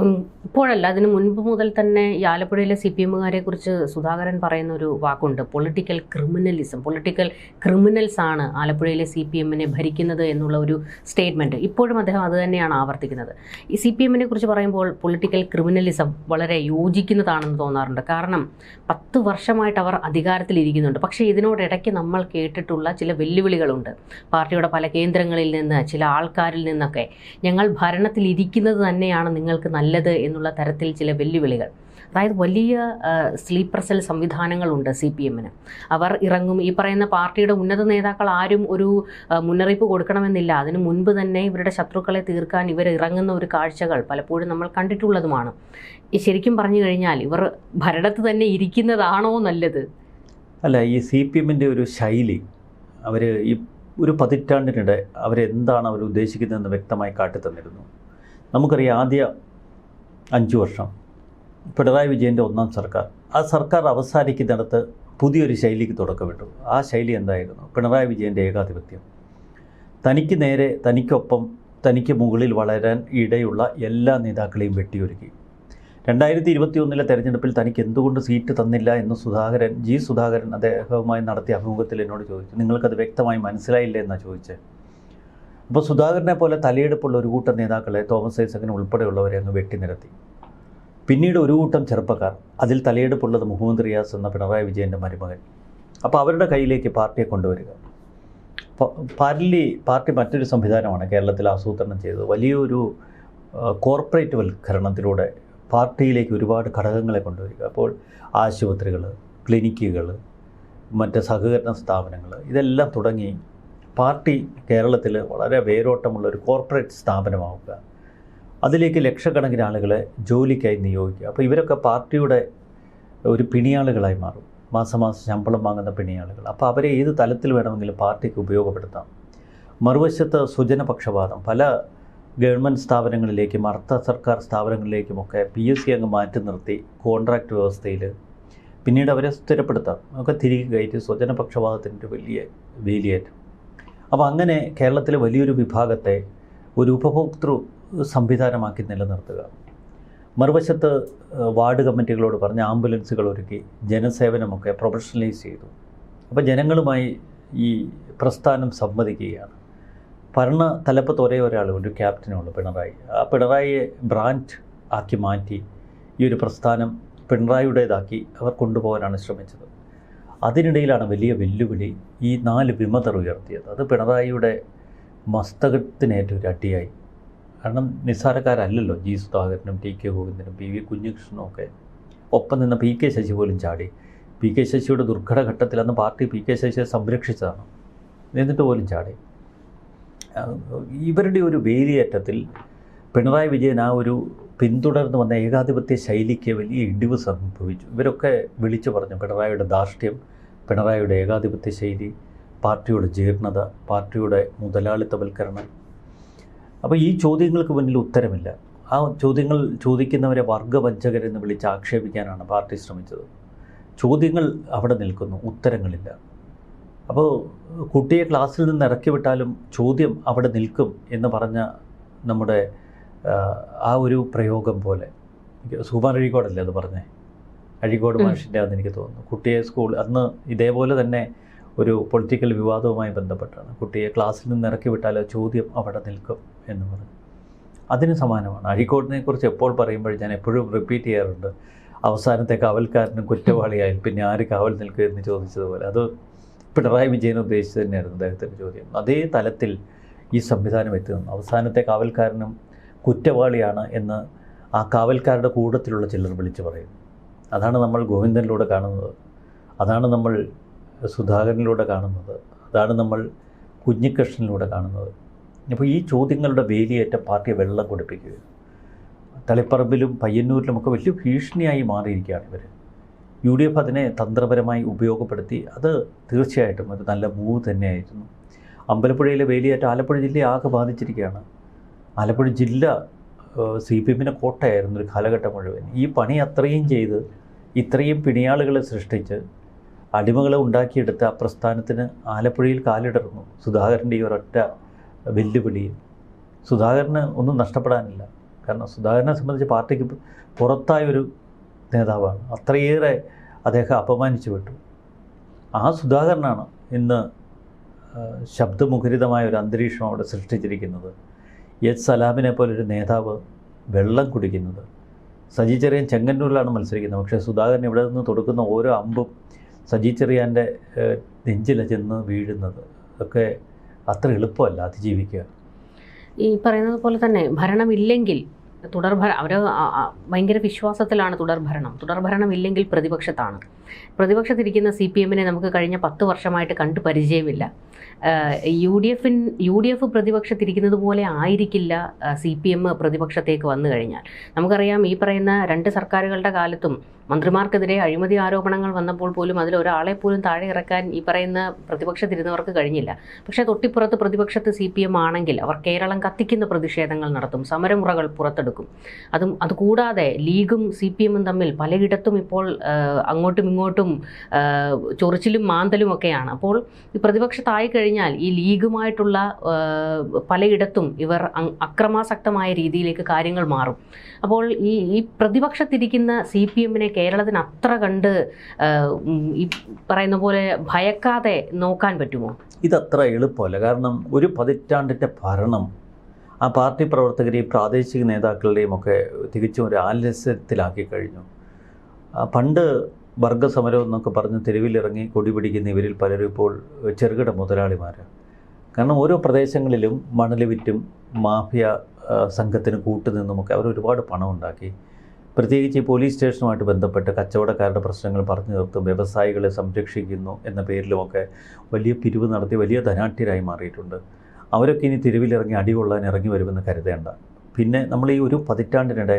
ഇപ്പോഴല്ല, അതിന് മുൻപ് മുതൽ തന്നെ ഈ ആലപ്പുഴയിലെ CPM-കാരെ കുറിച്ച് സുധാകരൻ പറയുന്ന ഒരു വാക്കുണ്ട്, പൊളിറ്റിക്കൽ ക്രിമിനലിസം. പൊളിറ്റിക്കൽ ക്രിമിനൽസ് ആണ് ആലപ്പുഴയിലെ CPM-നെ ഭരിക്കുന്നത് എന്നുള്ള ഒരു സ്റ്റേറ്റ്മെൻറ്റ് ഇപ്പോഴും അദ്ദേഹം അത് തന്നെയാണ് ആവർത്തിക്കുന്നത്. ഈ CPM-നെ കുറിച്ച് പറയുമ്പോൾ പൊളിറ്റിക്കൽ ക്രിമിനലിസം വളരെ യോജിക്കുന്നതാണെന്ന് തോന്നാറുണ്ട്. കാരണം 10 വർഷമായിട്ട് അവർ അധികാരത്തിലിരിക്കുന്നുണ്ട്. പക്ഷേ ഇതിനോടിടയ്ക്ക് നമ്മൾ കേട്ടിട്ടുള്ള ചില വെല്ലുവിളികളുണ്ട്. പാർട്ടിയുടെ പല കേന്ദ്രങ്ങളിൽ നിന്ന്, ചില ആൾക്കാരിൽ നിന്നൊക്കെ ഞങ്ങൾ ഭരണത്തിലിരിക്കുന്നത് തന്നെയാണ് നിങ്ങൾക്ക് നല്ലത് എന്നുള്ള തരത്തിൽ ചില വെല്ലുവിളികൾ. അതായത് വലിയ സ്ലീപ്പർ സെൽ സംവിധാനങ്ങളുണ്ട് CPM-ന്. അവർ ഇറങ്ങും, ഈ പറയുന്ന പാർട്ടിയുടെ ഉന്നത നേതാക്കൾ ആരും ഒരു മുന്നറിയിപ്പ് കൊടുക്കണമെന്നില്ല. അതിനു മുൻപ് തന്നെ ഇവരുടെ ശത്രുക്കളെ തീർക്കാൻ ഇവർ ഇറങ്ങുന്ന ഒരു കാഴ്ചകൾ പലപ്പോഴും നമ്മൾ കണ്ടിട്ടുള്ളതുമാണ്. ശരിക്കും പറഞ്ഞു കഴിഞ്ഞാൽ ഇവർ ഭരണത്ത് തന്നെ ഇരിക്കുന്നതാണോ നല്ലത്? അല്ല, ഈ CPM-ൻ്റെ ഒരു ശൈലി അവർ ഈ ഒരു പതിറ്റാണ്ടിനിടെ അവരെന്താണ് അവർ ഉദ്ദേശിക്കുന്നതെന്ന് വ്യക്തമായി കാട്ടിത്തന്നിരുന്നു. നമുക്കറിയാം, ആദ്യ 5 വർഷം പിണറായി വിജയൻ്റെ ഒന്നാം സർക്കാർ, ആ സർക്കാർ അവസാനിക്കുന്നിടത്ത് പുതിയൊരു ശൈലിക്ക് തുടക്കമിട്ടു. ആ ശൈലി എന്തായിരുന്നു? പിണറായി വിജയൻ്റെ ഏകാധിപത്യം. തനിക്ക് നേരെ, തനിക്കൊപ്പം, തനിക്ക് മുകളിൽ വളരാൻ ഇടയുള്ള എല്ലാ നേതാക്കളെയും വെട്ടിയൊരുക്കി. 2021 തെരഞ്ഞെടുപ്പിൽ തനിക്ക് എന്തുകൊണ്ട് സീറ്റ് തന്നില്ല എന്ന് സുധാകരൻ അദ്ദേഹവുമായി നടത്തിയ അഭിമുഖത്തിൽ എന്നോട് ചോദിച്ചു. നിങ്ങൾക്കത് വ്യക്തമായി മനസ്സിലായില്ലേ എന്നാണ് ചോദിച്ചത്. അപ്പോൾ സുധാകരനെ പോലെ തലയെടുപ്പുള്ള ഒരു കൂട്ടം നേതാക്കളെ, തോമസ് ഐസക്കിന് ഉൾപ്പെടെയുള്ളവരെ അങ്ങ് വെട്ടിനിരത്തി. പിന്നീട് ഒരു കൂട്ടം ചെറുപ്പക്കാർ, അതിൽ തലയെടുപ്പുള്ളത് മുഹമ്മദ് റിയാസ് എന്ന പിണറായി വിജയൻ്റെ മരുമകൻ. അപ്പോൾ അവരുടെ കയ്യിലേക്ക് പാർട്ടിയെ കൊണ്ടുവരിക. പാർട്ടി മറ്റൊരു സംവിധാനമാണ് കേരളത്തിൽ ആസൂത്രണം ചെയ്തത്. വലിയൊരു കോർപ്പറേറ്റ് വൽക്കരണത്തിലൂടെ പാർട്ടിയിലേക്ക് ഒരുപാട് ഘടകങ്ങളെ കൊണ്ടുവരിക. അപ്പോൾ ആശുപത്രികൾ, ക്ലിനിക്കുകൾ, മറ്റ് സഹകരണ സ്ഥാപനങ്ങൾ, ഇതെല്ലാം തുടങ്ങി പാർട്ടി കേരളത്തിൽ വളരെ വേരോട്ടമുള്ള ഒരു കോർപ്പറേറ്റ് സ്ഥാപനമാവുക. അതിലേക്ക് ലക്ഷക്കണക്കിന് ആളുകളെ ജോലിക്കായി നിയോഗിക്കുക. അപ്പോൾ ഇവരൊക്കെ പാർട്ടിയുടെ ഒരു പിണിയാളുകളായി മാറും, മാസം ശമ്പളം വാങ്ങുന്ന പിണിയാളുകൾ. അപ്പോൾ അവരെ ഏത് തലത്തിൽ വേണമെങ്കിലും പാർട്ടിക്ക് ഉപയോഗപ്പെടുത്താം. മറുവശത്ത് സുജനപക്ഷപാതം. പല ഗവൺമെൻറ് സ്ഥാപനങ്ങളിലേക്കും അർദ്ധ സർക്കാർ സ്ഥാപനങ്ങളിലേക്കുമൊക്കെ PSC അങ്ങ് മാറ്റി നിർത്തി കോൺട്രാക്റ്റ് വ്യവസ്ഥയിൽ പിന്നീട് അവരെ സ്ഥിരപ്പെടുത്താം. ഒക്കെ തിരികെ കയറ്റി സ്വജനപക്ഷപാതത്തിൻ്റെ വലിയ വേലിയേറ്റം. അപ്പോൾ അങ്ങനെ കേരളത്തിലെ വലിയൊരു വിഭാഗത്തെ ഒരു ഉപഭോക്തൃ സംവിധാനമാക്കി നിലനിർത്തുക. മറുവശത്ത് വാർഡ് കമ്മിറ്റികളോട് പറഞ്ഞ് ആംബുലൻസുകൾ ഒരുക്കി ജനസേവനമൊക്കെ പ്രൊഫഷണലൈസ് ചെയ്തു. അപ്പോൾ ജനങ്ങളുമായി ഈ പ്രസ്ഥാനം സംവദിക്കുകയാണ്. ഭരണ തലപ്പത്ത് ഒരേ ഒരാൾ, ഒരു ക്യാപ്റ്റനുള്ളൂ, പിണറായി. ആ പിണറായിയെ ബ്രാൻഡ് ആക്കി മാറ്റി ഈ ഒരു പ്രസ്ഥാനം പിണറായിയുടേതാക്കി അവർ കൊണ്ടുപോകാനാണ് ശ്രമിച്ചത്. അതിനിടയിലാണ് വലിയ വെല്ലുവിളി ഈ 4 വിമതർ ഉയർത്തിയത്. അത് പിണറായിയുടെ മസ്തകത്തിനേറ്റൊരു അടിയായി. കാരണം നിസ്സാരക്കാരല്ലല്ലോ ജി സുധാകരനും ടി കെ ഗോവിന്ദനും പി വി കുഞ്ഞികൃഷ്ണനും ഒക്കെ. ഒപ്പം നിന്ന് പി കെ ശശി പോലും ചാടി. പി കെ ശശിയുടെ ദുർഘടഘട്ടത്തിൽ അന്ന് പാർട്ടി പി കെ ശശിയെ സംരക്ഷിച്ചതാണ്, എന്നിട്ട് പോലും ചാടി. ഇവരുടെ ഒരു വേലിയേറ്റത്തിൽ പിണറായി വിജയൻ ആ ഒരു പിന്തുടർന്ന് വന്ന ഏകാധിപത്യ ശൈലിക്ക് വലിയ ഇടിവ് സംഭവിച്ചു. ഇവരൊക്കെ വിളിച്ചു പറഞ്ഞു പിണറായിയുടെ ധാർഷ്ട്യം, പിണറായിയുടെ ഏകാധിപത്യ ശൈലി, പാർട്ടിയുടെ ജീർണത, പാർട്ടിയുടെ മുതലാളിത്തവൽക്കരണം. അപ്പോൾ ഈ ചോദ്യങ്ങൾക്ക് മുന്നിൽ ഉത്തരമില്ല. ആ ചോദ്യങ്ങൾ ചോദിക്കുന്നവരെ വർഗവഞ്ചകരെന്ന് വിളിച്ച് ആക്ഷേപിക്കാനാണ് പാർട്ടി ശ്രമിച്ചത്. ചോദ്യങ്ങൾ അവിടെ നിൽക്കുന്നു, ഉത്തരങ്ങളില്ല. അപ്പോൾ കുട്ടിയെ ക്ലാസ്സിൽ നിന്ന് ഇറക്കി വിട്ടാലും ചോദ്യം അവിടെ നിൽക്കും എന്ന് പറഞ്ഞ നമ്മുടെ ആ ഒരു പ്രയോഗം പോലെ, സുകുമാർ അഴീക്കോടല്ലേ അത് പറഞ്ഞേ, അഴീക്കോട് മാഷിൻ്റെ അതെന്ന് എനിക്ക് തോന്നുന്നു. കുട്ടിയെ അന്ന് ഇതേപോലെ തന്നെ ഒരു പൊളിറ്റിക്കൽ വിവാദവുമായി ബന്ധപ്പെട്ടാണ്. കുട്ടിയെ ക്ലാസ്സിൽ നിന്ന് ഇറക്കി വിട്ടാൽ ചോദ്യം അവിടെ നിൽക്കും എന്ന് പറഞ്ഞു. അതിന് സമാനമാണ്. അഴീക്കോടിനെ കുറിച്ച് എപ്പോൾ പറയുമ്പോൾ ഞാൻ എപ്പോഴും റിപ്പീറ്റ് ചെയ്യാറുണ്ട്, അവസാനത്തെ കാവൽക്കാരനും കുറ്റവാളിയായാൽ പിന്നെ ആര് കാവൽ നിൽക്കുക എന്ന് ചോദിച്ചതുപോലെ. അത് പിണറായി വിജയൻ ഉദ്ദേശിച്ച് തന്നെയായിരുന്നു അദ്ദേഹത്തിൻ്റെ ചോദ്യം. അതേ തലത്തിൽ ഈ സംവിധാനം എത്തുന്നു. അവസാനത്തെ കാവൽക്കാരനും കുറ്റവാളിയാണ് എന്ന് ആ കാവൽക്കാരുടെ കൂട്ടത്തിലുള്ള ചിലർ വിളിച്ചു പറയുന്നു. അതാണ് നമ്മൾ ഗോവിന്ദനിലൂടെ കാണുന്നത്, അതാണ് നമ്മൾ സുധാകരനിലൂടെ കാണുന്നത്, അതാണ് നമ്മൾ കുഞ്ഞികൃഷ്ണനിലൂടെ കാണുന്നത്. അപ്പോൾ ഈ ചോദ്യങ്ങളുടെ വേലിയേറ്റം പാർട്ടിയെ വെള്ളം കുടിപ്പിക്കുക. തളിപ്പറമ്പിലും പയ്യന്നൂരിലുമൊക്കെ വലിയ ഭീഷണിയായി മാറിയിരിക്കുകയാണ് ഇവർ. UDF അതിനെ തന്ത്രപരമായി ഉപയോഗപ്പെടുത്തി. അത് തീർച്ചയായിട്ടും ഒരു നല്ല മൂവ് തന്നെയായിരുന്നു. അമ്പലപ്പുഴയിലെ വേലിയേറ്റം ആലപ്പുഴ ജില്ലയെ ആകെ ബാധിച്ചിരിക്കുകയാണ്. ആലപ്പുഴ ജില്ല CPM-ന്റെ കോട്ടയായിരുന്നു ഒരു കാലഘട്ടം മുഴുവൻ. ഈ പണി അത്രയും ചെയ്ത് ഇത്രയും പിണിയാളുകളെ സൃഷ്ടിച്ച് അടിമകളെ ഉണ്ടാക്കിയെടുത്ത ആ പ്രസ്ഥാനത്തിന് ആലപ്പുഴയിൽ കാലിടർന്നു സുധാകരൻ്റെ ഈ ഒരൊറ്റ വെല്ലുവിളിയിൽ. സുധാകരന് ഒന്നും നഷ്ടപ്പെടാനില്ല. കാരണം സുധാകരനെ സംബന്ധിച്ച് പാർട്ടിക്ക് പുറത്തായൊരു നേതാവാണ്. അത്രയേറെ അദ്ദേഹം അപമാനിച്ചു വിട്ടു. ആ സുധാകരനാണ് ഇന്ന് ശബ്ദമുഖരിതമായ ഒരു അന്തരീക്ഷം അവിടെ സൃഷ്ടിച്ചിരിക്കുന്നത്. എച്ച് സലാമിനെ പോലൊരു നേതാവ് വെള്ളം കുടിക്കുന്നത്. സജി ചെറിയാൻ ചെങ്ങന്നൂരിലാണ് മത്സരിക്കുന്നത്. പക്ഷേ സുധാകരൻ ഇവിടെ നിന്ന് തൊടുക്കുന്ന ഓരോ അമ്പും സജി ചെറിയാൻ്റെ നെഞ്ചില ചെന്ന് വീഴുന്നത് ഒക്കെ അത്ര എളുപ്പമല്ല അതിജീവിക്കുക. ഈ പറയുന്നത് പോലെ തന്നെ ഭരണമില്ലെങ്കിൽ അവർ ഭയങ്കര വിശ്വാസത്തിലാണ് തുടർഭരണം ഇല്ലെങ്കിൽ പ്രതിപക്ഷത്താണ്. പ്രതിപക്ഷത്തിരിക്കുന്ന CPM നമുക്ക് കഴിഞ്ഞ 10 വർഷമായിട്ട് കണ്ടു പരിചയമില്ല. UDF പ്രതിപക്ഷത്തിരിക്കുന്നത് പോലെ ആയിരിക്കില്ല CPM പ്രതിപക്ഷത്തേക്ക് വന്നു കഴിഞ്ഞാൽ. നമുക്കറിയാം, ഈ പറയുന്ന 2 സർക്കാരുകളുടെ കാലത്തും മന്ത്രിമാർക്കെതിരെ അഴിമതി ആരോപണങ്ങൾ വന്നപ്പോൾ പോലും അതിലൊരാളെ പോലും താഴെ ഇറക്കാൻ ഈ പറയുന്ന പ്രതിപക്ഷത്തിരുന്നവർക്ക് കഴിഞ്ഞില്ല. പക്ഷേ തൊട്ടിപ്പുറത്ത് പ്രതിപക്ഷത്ത് CPM ആണെങ്കിൽ അവർ കേരളം കത്തിക്കുന്ന പ്രതിഷേധങ്ങൾ നടത്തും, സമരമുറകൾ പുറത്തെടുക്കും. അതുകൂടാതെ ലീഗും CPM തമ്മിൽ പലയിടത്തും ഇപ്പോൾ അങ്ങോട്ടും ഇങ്ങോട്ടും ചൊറിച്ചിലും മാന്തലും ഒക്കെയാണ്. അപ്പോൾ ഈ പ്രതിപക്ഷത്തായി കഴിഞ്ഞാൽ ഈ ലീഗുമായിട്ടുള്ള പലയിടത്തും ഇവർ അക്രമാസക്തമായ രീതിയിലേക്ക് കാര്യങ്ങൾ മാറും. അപ്പോൾ ഈ പ്രതിപക്ഷത്തിരിക്കുന്ന CPM കേരളത്തിന് അത്ര കണ്ട് ഈ പറയുന്ന പോലെ ഭയക്കാതെ നോക്കാൻ പറ്റുമോ? ഇതത്ര എളുപ്പമല്ല. കാരണം ഒരു പതിറ്റാണ്ടിൻ്റെ ഭരണം ആ പാർട്ടി പ്രവർത്തകരെയും പ്രാദേശിക നേതാക്കളുടെയും ഒക്കെ തികച്ചും ഒരു ആലസ്യത്തിലാക്കി കഴിഞ്ഞു. പണ്ട് വർഗസമരം എന്നൊക്കെ പറഞ്ഞ് തെരുവിലിറങ്ങി കൊടി പിടിക്കുന്ന ഇവരിൽ പലരും ഇപ്പോൾ ചെറുകിട മുതലാളിമാരാണ്. കാരണം ഓരോ പ്രദേശങ്ങളിലും മണൽ വിറ്റും മാഫിയ സംഘത്തിന് കൂട്ടുനിന്നുമൊക്കെ അവർ ഒരുപാട് പണം ഉണ്ടാക്കി. പ്രത്യേകിച്ച് ഈ പോലീസ് സ്റ്റേഷനുമായിട്ട് ബന്ധപ്പെട്ട് കച്ചവടക്കാരുടെ പ്രശ്നങ്ങൾ പറഞ്ഞു തീർത്തും വ്യവസായികളെ സംരക്ഷിക്കുന്നു എന്ന പേരിലുമൊക്കെ വലിയ പിരിവ് നടത്തി വലിയ ധനാഢ്യരായി മാറിയിട്ടുണ്ട്. അവരൊക്കെ ഇനി തെരുവിലിറങ്ങി അടികൊള്ളാൻ ഇറങ്ങി വരുമെന്ന് കരുതേണ്ട. പിന്നെ നമ്മൾ ഈ ഒരു പതിറ്റാണ്ടിനിടെ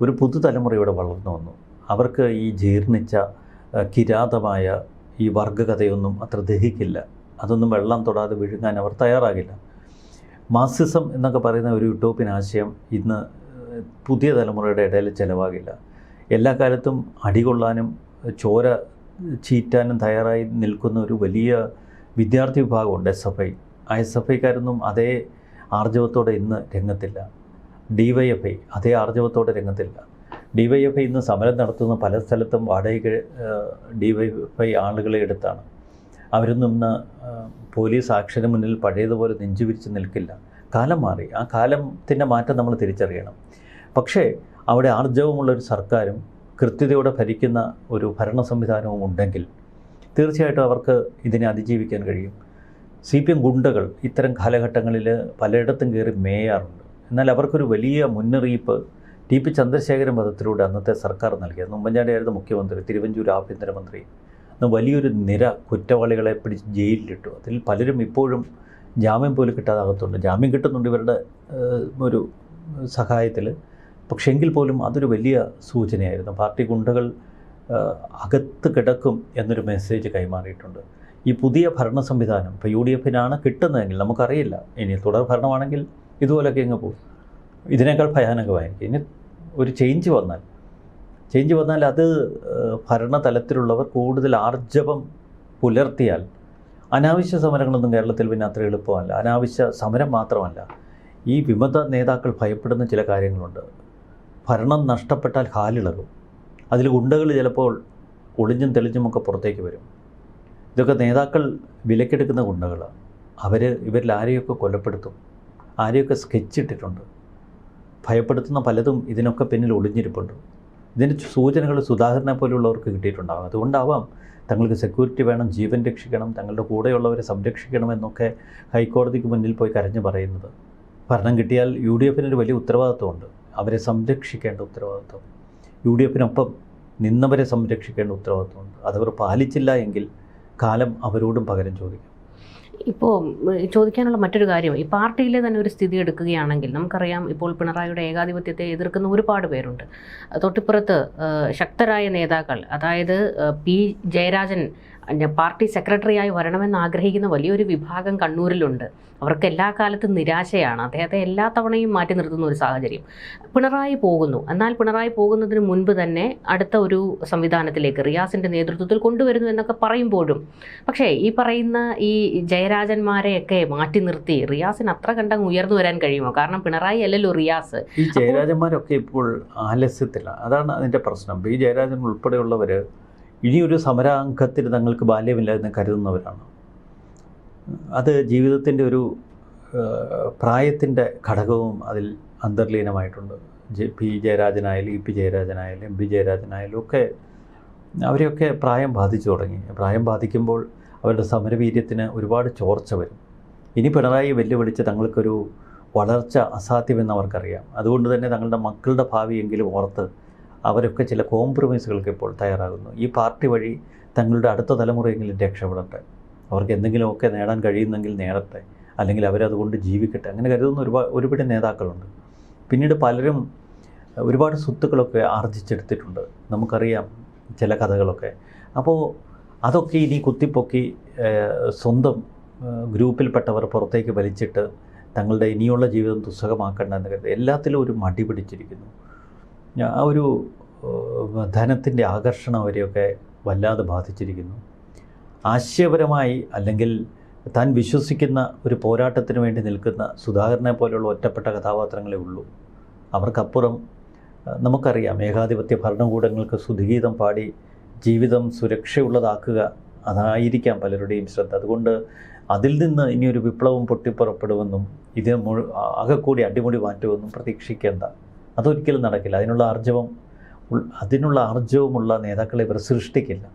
ഒരു പുതുതലമുറ ഇവിടെ വളർന്നു വന്നു. അവർക്ക് ഈ ജീർണിച്ച കിരാതമായ ഈ വർഗകഥയൊന്നും അത്ര ദഹിക്കില്ല. അതൊന്നും വെള്ളം തൊടാതെ വിഴുങ്ങാൻ അവർ തയ്യാറാകില്ല. മാർക്സിസം എന്നൊക്കെ പറയുന്ന ഒരു യൂട്ടോപ്യൻ ആശയം ഇന്ന് പുതിയ തലമുറയുടെ ഇടയിൽ ചിലവാകില്ല. എല്ലാ കാലത്തും അടികൊള്ളാനും ചോര ചീറ്റാനും തയ്യാറായി നിൽക്കുന്ന ഒരു വലിയ വിദ്യാർത്ഥി വിഭാഗമുണ്ട് SFI. ആ SFIക്കാരൊന്നും അതേ ആർജവത്തോടെ ഇന്ന് രംഗത്തില്ല. DYFI അതേ ആർജവത്തോടെ രംഗത്തില്ല. DYFI ഇന്ന് സമരം നടത്തുന്ന പല സ്ഥലത്തും വാടകയ്ക്ക് DYFI ആളുകളെ എടുത്താണ്. അവരൊന്നും ഇന്ന് പോലീസ് ആക്ഷന് മുന്നിൽ പഴയതുപോലെ നെഞ്ചുവിരിച്ച് നിൽക്കില്ല. കാലം മാറി. ആ കാലത്തിൻ്റെ മാറ്റം നമ്മൾ തിരിച്ചറിയണം. പക്ഷേ അവിടെ ആർജവമുള്ളൊരു സർക്കാരും കൃത്യതയോടെ ഭരിക്കുന്ന ഒരു ഭരണ സംവിധാനവും ഉണ്ടെങ്കിൽ തീർച്ചയായിട്ടും അവർക്ക് ഇതിനെ അതിജീവിക്കാൻ കഴിയും. CPM ഗുണ്ടകൾ ഇത്തരം കാലഘട്ടങ്ങളിൽ പലയിടത്തും കയറി മേയാറുണ്ട്. എന്നാൽ അവർക്കൊരു വലിയ മുന്നറിയിപ്പ് TP ചന്ദ്രശേഖരൻ വധത്തിലൂടെ അന്നത്തെ സർക്കാർ നൽകിയത്. ഉമ്മൻചാണ്ടിയായിരുന്നു മുഖ്യമന്ത്രി, തിരുവഞ്ചൂർ ആഭ്യന്തരമന്ത്രി. അന്ന് വലിയൊരു നിര കുറ്റവാളികളെ പിടിച്ച് ജയിലിലിട്ടു. അതിൽ പലരും ഇപ്പോഴും ജാമ്യം പോലും കിട്ടാതെ അകത്തുണ്ട്. ജാമ്യം കിട്ടുന്നുണ്ട് ഇവരുടെ ഒരു സഹായത്തിൽ. പക്ഷേ എങ്കിൽ പോലും അതൊരു വലിയ സൂചനയായിരുന്നു. പാർട്ടി ഗുണ്ടകൾ അകത്ത് കിടക്കും എന്നൊരു മെസ്സേജ് കൈമാറിയിട്ടുണ്ട്. ഈ പുതിയ ഭരണ സംവിധാനം ഇപ്പോൾ UDFനാണ് കിട്ടുന്നതെങ്കിൽ നമുക്കറിയില്ല. ഇനി തുടർ ഭരണമാണെങ്കിൽ ഇതുപോലൊക്കെ എങ്ങ് പോകും. ഇതിനേക്കാൾ ഭയാനകമായിരിക്കും. ഇനി ഒരു ചേഞ്ച് വന്നാൽ അത് ഭരണതലത്തിലുള്ളവർ കൂടുതൽ ആർജവം പുലർത്തിയാൽ അനാവശ്യ സമരങ്ങളൊന്നും കേരളത്തിൽ പിന്നെ അത്ര എളുപ്പമല്ല. അനാവശ്യ സമരം മാത്രമല്ല, ഈ വിമത നേതാക്കൾ ഭയപ്പെടുന്ന ചില കാര്യങ്ങളുണ്ട്. ഭരണം നഷ്ടപ്പെട്ടാൽ കാലിളകും. അതിൽ ഗുണ്ടകൾ ചിലപ്പോൾ ഒളിഞ്ഞും തെളിഞ്ഞുമൊക്കെ പുറത്തേക്ക് വരും. ഇതൊക്കെ നേതാക്കൾ വിലക്കെടുക്കുന്ന ഗുണ്ടകളാണ്. ഇവരിൽ ആരെയൊക്കെ കൊലപ്പെടുത്തും, ആരെയൊക്കെ സ്കെച്ചിട്ടിട്ടുണ്ട്. ഭയപ്പെടുത്തുന്ന പലതും ഇതിനൊക്കെ പിന്നിൽ ഒളിഞ്ഞിരിപ്പുണ്ട്. ഇതിൻ്റെ സൂചനകൾ സുധാകരനെ പോലുള്ളവർക്ക് കിട്ടിയിട്ടുണ്ടാകും. അതുകൊണ്ടാവാം തങ്ങൾക്ക് സെക്യൂരിറ്റി വേണം, ജീവൻ രക്ഷിക്കണം, തങ്ങളുടെ കൂടെയുള്ളവരെ സംരക്ഷിക്കണമെന്നൊക്കെ ഹൈക്കോടതിക്ക് മുന്നിൽ പോയി കരഞ്ഞു പറയുന്നത്. ഭരണം കിട്ടിയാൽ UDFനൊരു വലിയ ഉത്തരവാദിത്വമുണ്ട്. അവരെ സംരക്ഷിക്കേണ്ട ഉത്തരവാദിത്വം, UDFനൊപ്പം നിന്നവരെ സംരക്ഷിക്കേണ്ട ഉത്തരവാദിത്വമുണ്ട്. അതവർ പാലിച്ചില്ല എങ്കിൽ കാലം അവരോടും പകരം ചോദിക്കും. ഇപ്പോൾ ചോദിക്കാനുള്ള മറ്റൊരു കാര്യം, ഈ പാർട്ടിയിലെ തന്നെ ഒരു സ്ഥിതി എടുക്കുകയാണെങ്കിൽ നമുക്കറിയാം, ഇപ്പോൾ പിണറായിയുടെ ഏകാധിപത്യത്തെ എതിർക്കുന്ന ഒരുപാട് പേരുണ്ട്. തൊട്ടിപ്പുറത്ത് ശക്തരായ നേതാക്കൾ, അതായത് P. ജയരാജൻ പാർട്ടി സെക്രട്ടറിയായി വരണമെന്ന് ആഗ്രഹിക്കുന്ന വലിയൊരു വിഭാഗം കണ്ണൂരിലുണ്ട്. അവർക്ക് എല്ലാ കാലത്തും നിരാശയാണ്. അദ്ദേഹത്തെ എല്ലാ തവണയും മാറ്റി നിർത്തുന്ന ഒരു സാഹചര്യം. പിണറായി പോകുന്നു. എന്നാൽ പിണറായി പോകുന്നതിന് മുൻപ് തന്നെ അടുത്ത ഒരു സംവിധാനത്തിലേക്ക് റിയാസിൻ്റെ നേതൃത്വത്തിൽ കൊണ്ടുവരുന്നു എന്നൊക്കെ പറയുമ്പോഴും പക്ഷേ ഈ പറയുന്ന ഈ ജയരാജന്മാരെയൊക്കെ മാറ്റി നിർത്തി റിയാസിന് അത്ര കണ്ടങ്ങ് ഉയർന്നു വരാൻ കഴിയുമോ? കാരണം പിണറായി അല്ലല്ലോ റിയാസ്. ഈ ജയരാജന്മാരൊക്കെ ഇപ്പോൾ ആലസ്യത്തിലാണ്. അതാണ് അതിൻ്റെ പ്രശ്നം. ഈ ജയരാജൻ ഉൾപ്പെടെയുള്ളവർ ഇനിയൊരു സമരാംഗത്തിന് തങ്ങൾക്ക് ബാല്യമില്ലെന്ന് കരുതുന്നവരാണ്. അത് ജീവിതത്തിൻ്റെ ഒരു പ്രായത്തിൻ്റെ ഘടകവും അതിൽ അന്തർലീനമായിട്ടുണ്ട്. പി ജയരാജനായാലും ഇ പി ജയരാജനായാലും എം പി ജയരാജനായാലും ഒക്കെ അവരെയൊക്കെ പ്രായം ബാധിച്ചു തുടങ്ങി. പ്രായം ബാധിക്കുമ്പോൾ അവരുടെ സമരവീര്യത്തിന് ഒരുപാട് ചോർച്ച വരും. ഇനി പിണറായി വെല്ലുവിളിച്ച് തങ്ങൾക്കൊരു വളർച്ച അസാധ്യമെന്ന് അവർക്കറിയാം. അതുകൊണ്ട് തന്നെ തങ്ങളുടെ മക്കളുടെ ഭാവിയെങ്കിലും ഓർത്ത് അവരൊക്കെ ചില കോംപ്രമൈസുകൾക്ക് ഇപ്പോൾ തയ്യാറാകുന്നു. ഈ പാർട്ടി വഴി തങ്ങളുടെ അടുത്ത തലമുറയെങ്കിലും രക്ഷപ്പെടട്ടെ, അവർക്ക് എന്തെങ്കിലുമൊക്കെ നേടാൻ കഴിയുന്നെങ്കിൽ നേടട്ടെ, അല്ലെങ്കിൽ അവരതുകൊണ്ട് ജീവിക്കട്ടെ, അങ്ങനെ കരുതുന്ന ഒരുപാട് നേതാക്കളുണ്ട്. പിന്നീട് പലരും ഒരുപാട് സ്വത്തുക്കളൊക്കെ ആർജിച്ചെടുത്തിട്ടുണ്ട്. നമുക്കറിയാം ചില കഥകളൊക്കെ. അപ്പോൾ അതൊക്കെ ഇനി കുത്തിപ്പൊക്കി സ്വന്തം ഗ്രൂപ്പിൽപ്പെട്ടവർ പുറത്തേക്ക് വലിച്ചിട്ട് തങ്ങളുടെ ഇനിയുള്ള ജീവിതം ദുസ്സഹമാക്കേണ്ട എന്ന് കരുതി എല്ലാത്തിലും ഒരു മടി പിടിച്ചിരിക്കുന്നു. ആ ഒരു ധനത്തിൻ്റെ ആകർഷണം അവരെയൊക്കെ വല്ലാതെ ബാധിച്ചിരിക്കുന്നു. ആശയപരമായി അല്ലെങ്കിൽ താൻ വിശ്വസിക്കുന്ന ഒരു പോരാട്ടത്തിന് വേണ്ടി നിൽക്കുന്ന സുധാകരനെ പോലെയുള്ള ഒറ്റപ്പെട്ട കഥാപാത്രങ്ങളേ ഉള്ളൂ. അവർക്കപ്പുറം നമുക്കറിയാം ഏകാധിപത്യ ഭരണകൂടങ്ങൾക്ക് സ്തുതിഗീതം പാടി ജീവിതം സുരക്ഷയുള്ളതാക്കുക, അതായിരിക്കാം പലരുടെയും ശ്രദ്ധ. അതുകൊണ്ട് അതിൽ നിന്ന് ഇനിയൊരു വിപ്ലവം പൊട്ടിപ്പുറപ്പെടുമെന്നും ഇത് ആകെക്കൂടി അടിമുടി മാറ്റുമെന്നും പ്രതീക്ഷിക്കേണ്ട. അതൊരിക്കലും നടക്കില്ല. അതിനുള്ള ആർജവമുള്ള നേതാക്കളെ ഇവർ സൃഷ്ടിക്കില്ല.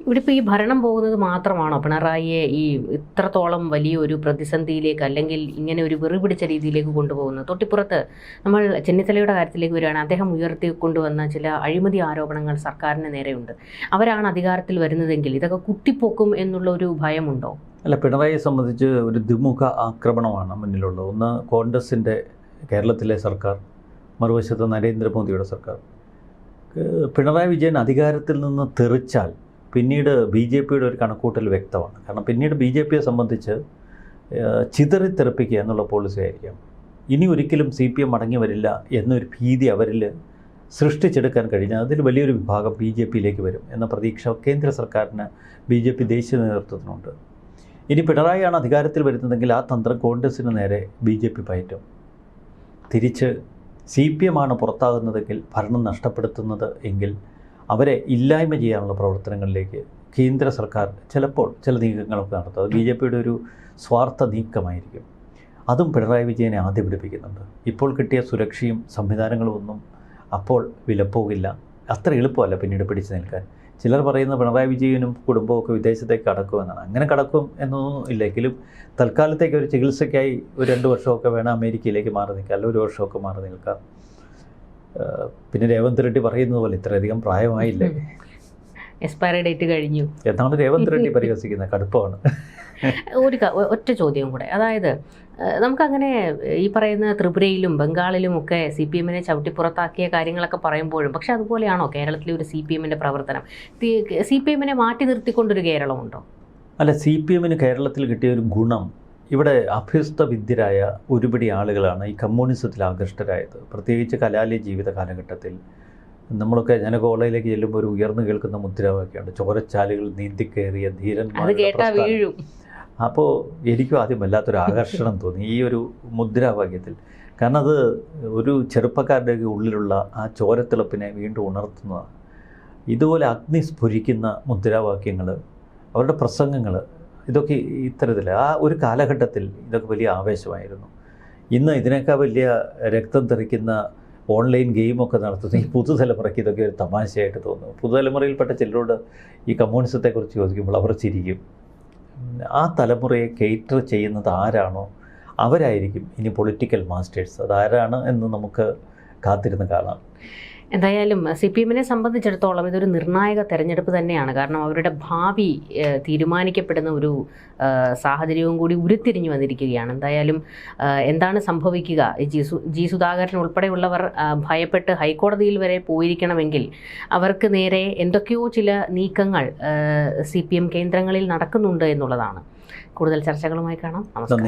ഇവിടെ ഇപ്പോൾ ഈ ഭരണം പോകുന്നത് മാത്രമാണോ പിണറായിയെ ഈ ഇത്രത്തോളം വലിയൊരു പ്രതിസന്ധിയിലേക്ക് അല്ലെങ്കിൽ ഇങ്ങനെ ഒരു വെറുപിടിച്ച രീതിയിലേക്ക് കൊണ്ടുപോകുന്നത്? തൊട്ടിപ്പുറത്ത് നമ്മൾ ചെന്നിത്തലയുടെ കാര്യത്തിലേക്ക് വരികയാണ്. അദ്ദേഹം ഉയർത്തി കൊണ്ടുവന്ന ചില അഴിമതി ആരോപണങ്ങൾ സർക്കാരിന് നേരെയുണ്ട്. അവരാണ് അധികാരത്തിൽ വരുന്നതെങ്കിൽ ഇതൊക്കെ കുത്തിപ്പൊക്കും എന്നുള്ള ഒരു ഭയമുണ്ടോ? അല്ല, പിണറായിയെ സംബന്ധിച്ച് ഒരു ദ്വിമുഖ ആക്രമണമാണ് മുന്നിലുള്ളത്. ഒന്ന് കോൺഗ്രസിൻ്റെ കേരളത്തിലെ സർക്കാർ, മറുവശത്ത് നരേന്ദ്രമോദിയുടെ സർക്കാർ. പിണറായി വിജയൻ അധികാരത്തിൽ നിന്ന് തെറിച്ചാൽ പിന്നീട് ബി ജെ പിയുടെ ഒരു കണക്കൂട്ടൽ വ്യക്തമാണ്. കാരണം പിന്നീട് ബി ജെ പിയെ സംബന്ധിച്ച് ചിതറിത്തെറിപ്പിക്കുക എന്നുള്ള പോളിസി ആയിരിക്കാം. ഇനി ഒരിക്കലും സി പി എം മടങ്ങി വരില്ല എന്നൊരു ഭീതി അവരിൽ സൃഷ്ടിച്ചെടുക്കാൻ കഴിഞ്ഞാൽ അതിൽ വലിയൊരു വിഭാഗം ബി ജെ പിയിലേക്ക് വരും എന്ന പ്രതീക്ഷ കേന്ദ്ര സർക്കാരിന്, ബി ജെ പി ദേശീയ നേതൃത്വത്തിനുണ്ട്. ഇനി പിണറായിയാണ് അധികാരത്തിൽ വരുന്നതെങ്കിൽ ആ തന്ത്രം കോൺഗ്രസിന് നേരെ ബി ജെ പി പയറ്റും. തിരിച്ച് സി പി എം ആണ് പുറത്താകുന്നതെങ്കിൽ, ഭരണം നഷ്ടപ്പെടുത്തുന്നത് എങ്കിൽ അവരെ ഇല്ലായ്മ ചെയ്യാനുള്ള പ്രവർത്തനങ്ങളിലേക്ക് കേന്ദ്ര സർക്കാർ ചിലപ്പോൾ ചില നീക്കങ്ങളൊക്കെ നടത്തും. അത് ബി ജെ പിയുടെ ഒരു സ്വാർത്ഥ നീക്കമായിരിക്കും. അതും പിണറായി വിജയനെ ആദ്യം പിടിപ്പിക്കുന്നുണ്ട്. ഇപ്പോൾ കിട്ടിയ സുരക്ഷയും സംവിധാനങ്ങളും ഒന്നും അപ്പോൾ വിലപ്പോകില്ല. അത്ര എളുപ്പമല്ല പിന്നീട് പിടിച്ചു നിൽക്കാൻ. ചിലർ പറയുന്ന പിണറായി വിജയനും കുടുംബമൊക്കെ വിദേശത്തേക്ക് കടക്കുമെന്നാണ്. അങ്ങനെ കടക്കും എന്നൊന്നും ഇല്ലെങ്കിലും തൽക്കാലത്തേക്ക് ഒരു ചികിത്സയ്ക്കായി ഒരു 2 വർഷമൊക്കെ വേണം അമേരിക്കയിലേക്ക് മാറി നിൽക്കാം, അല്ല 1 വർഷമൊക്കെ മാറി നിൽക്കാം. പിന്നെ രേവന്ത് റെഡ്ഡി പറയുന്നത് പോലെ ഇത്രയധികം പ്രായമായില്ലേ, എക്സ്പയറി ഡേറ്റ് കഴിഞ്ഞു എന്നാണ് രേവന്ത് റെഡ്ഡി പരിഹസിക്കുന്നത്. കടുപ്പമാണ്. ഒറ്റ ചോദ്യം കൂടെ, അതായത് നമുക്കങ്ങനെ ഈ പറയുന്ന ത്രിപുരയിലും ബംഗാളിലും ഒക്കെ സി പി എമ്മിനെ ചവിട്ടിപ്പുറത്താക്കിയ കാര്യങ്ങളൊക്കെ പറയുമ്പോഴും, പക്ഷെ അതുപോലെയാണോ കേരളത്തിലെ ഒരു സി പി എമ്മിൻ്റെ പ്രവർത്തനം? സി പി എമ്മിനെ മാറ്റി നിർത്തിക്കൊണ്ടൊരു കേരളമുണ്ടോ? അല്ല, സി പി എമ്മിന് കേരളത്തിൽ കിട്ടിയ ഒരു ഗുണം, ഇവിടെ അഭ്യസ്ത വിദ്യരായ ഒരുപിടി ആളുകളാണ് ഈ കമ്മ്യൂണിസത്തിൽ ആകൃഷ്ടരായത്. പ്രത്യേകിച്ച് കലാലയ ജീവിത കാലഘട്ടത്തിൽ നമ്മളൊക്കെ ഞാൻ കോളേജിലേക്ക് ചെല്ലുമ്പോൾ ഒരു ഉയർന്നു കേൾക്കുന്ന മുദ്രാവാക്യമുണ്ട്, ചോരച്ചാലുകൾ നീന്തിക്കയറിയ ധീരന്മാർ. അപ്പോൾ എനിക്കും ആദ്യം വല്ലാത്തൊരു ആകർഷണം തോന്നി ഈ ഒരു മുദ്രാവാക്യത്തിൽ. കാരണം അത് ഒരു ചെറുപ്പക്കാരുടെ ഉള്ളിലുള്ള ആ ചോരത്തിളപ്പിനെ വീണ്ടും ഉണർത്തുന്നതാണ്. ഇതുപോലെ അഗ്നി സ്ഫുരിക്കുന്ന മുദ്രാവാക്യങ്ങൾ, അവരുടെ പ്രസംഗങ്ങൾ, ഇതൊക്കെ ഇത്തരത്തിൽ ആ ഒരു കാലഘട്ടത്തിൽ ഇതൊക്കെ വലിയ ആവേശമായിരുന്നു. ഇന്ന് ഇതിനേക്കാൾ വലിയ രക്തം തെറിക്കുന്ന ഓൺലൈൻ ഗെയിമൊക്കെ നടത്തുന്ന ഈ പുതുതലമുറയ്ക്ക് ഇതൊക്കെ ഒരു തമാശയായിട്ട് തോന്നുന്നു. പുതുതലമുറയിൽപ്പെട്ട ചിലരോട് ഈ കമ്മ്യൂണിസത്തെക്കുറിച്ച് ചോദിക്കുമ്പോൾ അവർ ചിരിക്കും. ആ തലമുറയെ കേറ്റർ ചെയ്യുന്നത് ആരാണോ അവരായിരിക്കും ഇനി പൊളിറ്റിക്കൽ മാസ്റ്റേഴ്സ്. അതാരാണ് എന്ന് നമുക്ക് കാത്തിരുന്ന് കാണാം. എന്തായാലും സി പി എമ്മിനെ സംബന്ധിച്ചിടത്തോളം ഇതൊരു നിർണായക തെരഞ്ഞെടുപ്പ് തന്നെയാണ്. കാരണം അവരുടെ ഭാവി തീരുമാനിക്കപ്പെടുന്ന ഒരു സാഹചര്യവും കൂടി ഉരുത്തിരിഞ്ഞു വന്നിരിക്കുകയാണ്. എന്തായാലും എന്താണ് സംഭവിക്കുക? ജി സുധാകരൻ ഉൾപ്പെടെയുള്ളവർ ഭയപ്പെട്ട് ഹൈക്കോടതിയിൽ വരെ പോയിരിക്കണമെങ്കിൽ അവർക്ക് നേരെ എന്തൊക്കെയോ ചില നീക്കങ്ങൾ സി പി എം കേന്ദ്രങ്ങളിൽ നടക്കുന്നുണ്ട് എന്നുള്ളതാണ്. കൂടുതൽ ചർച്ചകളുമായി കാണാം. നമസ്കാരം.